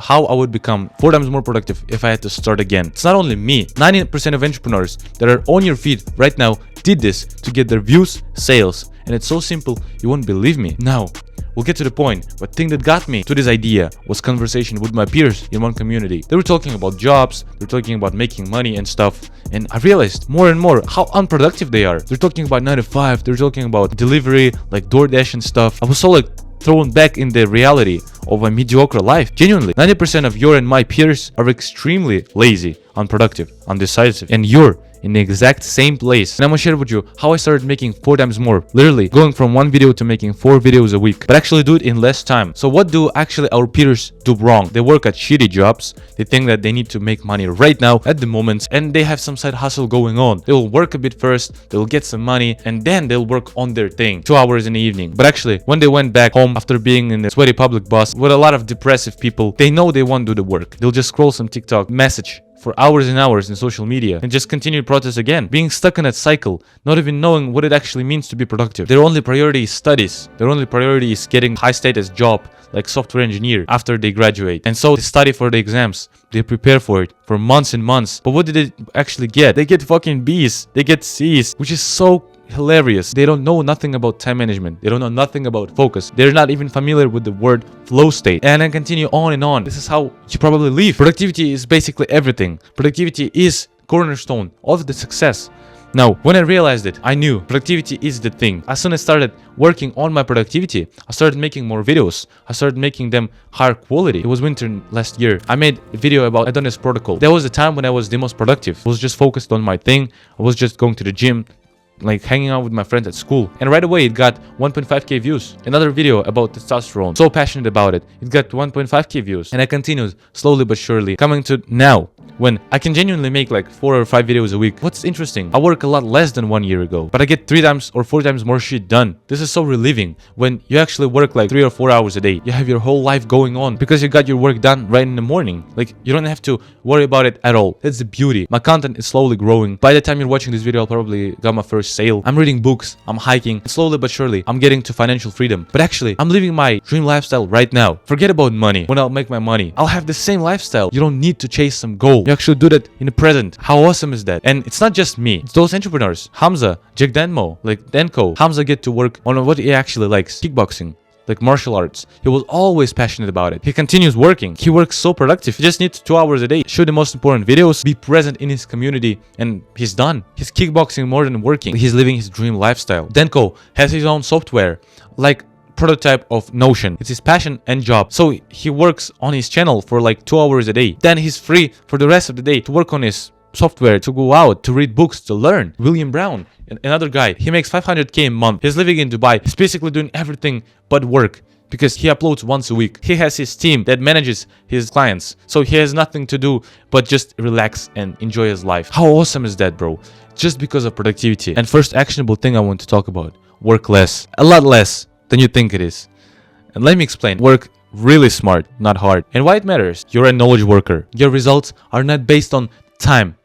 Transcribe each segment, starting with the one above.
how I would become 4 times more productive if I had to start again. It's not only me. 90% of entrepreneurs that are on your feed right now did this to get their views, sales, and it's so simple you won't believe me. Now, we'll get to the point. But thing that got me to this idea was conversation with my peers in one community. They were talking about jobs, they were talking about making money and stuff, and I realized more and more how unproductive they are. They're talking about 9 to 5, they're talking about delivery, like DoorDash and stuff. I was so like thrown back in the reality of a mediocre life. Genuinely, 90% of your and my peers are extremely lazy, unproductive, undecisive, and you're in the exact same place. And I'm gonna share with you how I started making 4 times more, literally going from 1 video to making 4 videos a week, but actually do it in less time. So what do actually our peers do wrong? They work at shitty jobs, they think that they need to make money right now at the moment, and they have some side hustle going on. They will work a bit first, they'll get some money, and then they'll work on their thing 2 hours in the evening. But actually, when they went back home after being in a sweaty public bus with a lot of depressive people, they know they won't do the work. They'll just scroll some TikTok message for hours and hours in social media and just continue process again, being stuck in that cycle, not even knowing what it actually means to be productive. Their only priority is studies. Their only priority is getting high status job like software engineer after they graduate. And so they study for the exams. They prepare for it for months and months. But what did they actually get? They get fucking B's. They get C's, which is so hilarious. They don't know nothing about time management. They don't know nothing about focus. They're not even familiar with the word flow state. And I continue on and on. This is how you probably live. Productivity is basically everything. Productivity is cornerstone of the success. Now, when I realized it, I knew productivity is the thing. As soon as I started working on my productivity, I started making more videos. I started making them higher quality. It was winter last year. I made a video about Adonis Protocol. There was a time when I was the most productive. I was just focused on my thing. I was just going to the gym, like hanging out with my friends at school, and right away it got 1.5k views. Another video about testosterone, so passionate about it, it got 1.5k views, and I continued slowly but surely, coming to now when I can genuinely make like 4 or 5 videos a week. What's interesting, I work a lot less than 1 year ago, but I get 3 times or 4 times more shit done. This is so relieving when you actually work like 3 or 4 hours a day. You have your whole life going on because you got your work done right in the morning. Like, you don't have to worry about it at all. That's the beauty. My content is slowly growing. By the time you're watching this video, I'll probably got my first sale. I'm reading books, I'm hiking, and slowly but surely I'm getting to financial freedom. But actually, I'm living my dream lifestyle right now. Forget about money. When I'll make my money, I'll have the same lifestyle. You don't need to chase some goal. You actually do that in the present. How awesome is that? And it's not just me, it's those entrepreneurs. Hamza, Jack Denmo, like Denko. Hamza get to work on what he actually likes, kickboxing, like martial arts. He was always passionate about it. He continues working. He works so productive. He just needs 2 hours a day. Shoot the most important videos, be present in his community, and he's done. He's kickboxing more than working. He's living his dream lifestyle. Denko has his own software, like prototype of Notion. It's his passion and job. So he works on his channel for like 2 hours a day. Then he's free for the rest of the day to work on his software, to go out, to read books, to learn. William Brown, another guy, he makes 500k a month. He's living in Dubai. He's basically doing everything but work because he uploads once a week. He has his team that manages his clients. So he has nothing to do but just relax and enjoy his life. How awesome is that, bro? Just because of productivity. And first actionable thing I want to talk about, work less. A lot less than you think it is. And let me explain. Work really smart, not hard. And why it matters? You're a knowledge worker. Your results are not based on time.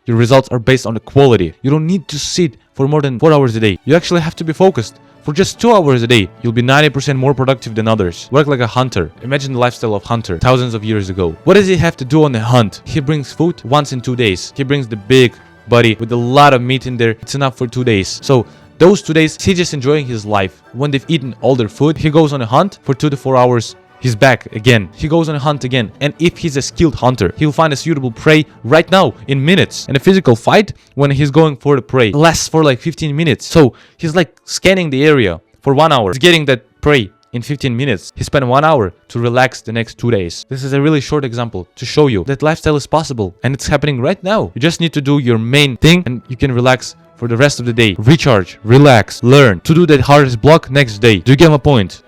Your results are based on the quality. You don't need to sit for more than 4 hours a day. You actually have to be focused. For just 2 hours a day, you'll be 90% more productive than others. Work like a hunter. Imagine the lifestyle of hunter thousands of years ago. What does he have to do on the hunt? He brings food once in 2 days. He brings the big body with a lot of meat in there. It's enough for 2 days. So those 2 days, he's just enjoying his life. When they've eaten all their food, he goes on a hunt for 2 to 4 hours. He's back again. He goes on a hunt again. And if he's a skilled hunter, he'll find a suitable prey right now in minutes. And a physical fight, when he's going for the prey, lasts for like 15 minutes. So he's like scanning the area for 1 hour. He's getting that prey in 15 minutes. He spent 1 hour to relax the next 2 days. This is a really short example to show you that lifestyle is possible. And it's happening right now. You just need to do your main thing and you can relax for the rest of the day. Recharge, relax, learn to do that hardest block next day. Do you get my point?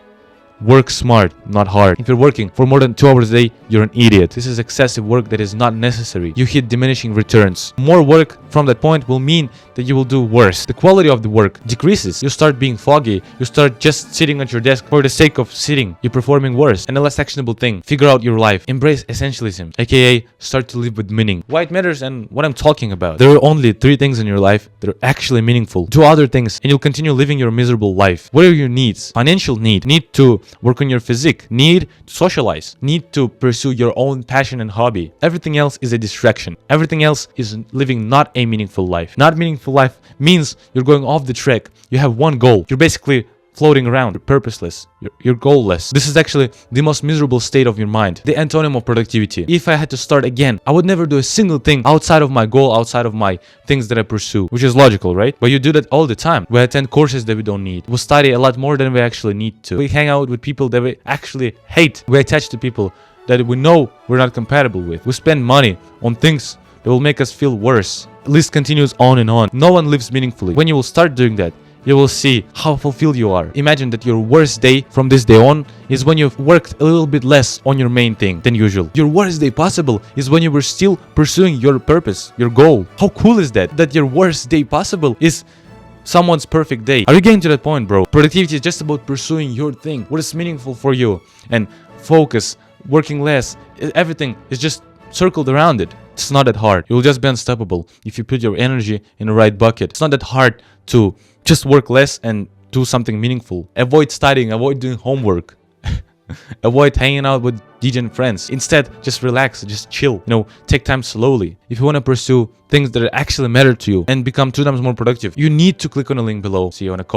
Work smart, not hard. If you're working for more than 2 hours a day, you're an idiot. This is excessive work that is not necessary. You hit diminishing returns. More work from that point will mean that you will do worse. The quality of the work decreases. You start being foggy. You start just sitting at your desk for the sake of sitting. You're performing worse. And the less actionable thing, figure out your life. Embrace essentialism, aka start to live with meaning. Why it matters and what I'm talking about. There are only 3 things in your life that are actually meaningful. Do other things and you'll continue living your miserable life. What are your needs? Financial need to work on your physique, need to socialize, need to pursue your own passion and hobby. Everything else is a distraction. Everything else is living not a meaningful life. Not meaningful life means you're going off the track. You have one goal. You're basically floating around. You're purposeless. You're goalless. This is actually the most miserable state of your mind. The antonym of productivity. If I had to start again, I would never do a single thing outside of my goal, outside of my things that I pursue, which is logical, right? But you do that all the time. We attend courses that we don't need. We study a lot more than we actually need to. We hang out with people that we actually hate. We attach to people that we know we're not compatible with. We spend money on things that will make us feel worse. The list continues on and on. No one lives meaningfully. When you will start doing that, you will see how fulfilled you are. Imagine that your worst day from this day on is when you've worked a little bit less on your main thing than usual. Your worst day possible is when you were still pursuing your purpose, your goal. How cool is that? That your worst day possible is someone's perfect day. Are you getting to that point, bro? Productivity is just about pursuing your thing, what is meaningful for you, and focus, working less. Everything is just circled around it. It's not that hard. You'll just be unstoppable if you put your energy in the right bucket. It's not that hard to just work less and do something meaningful. Avoid studying, avoid doing homework. Avoid hanging out with degen friends. Instead, just relax, just chill. Take time slowly. If you want to pursue things that actually matter to you and become 2 times more productive, you need to click on the link below. See you on a call.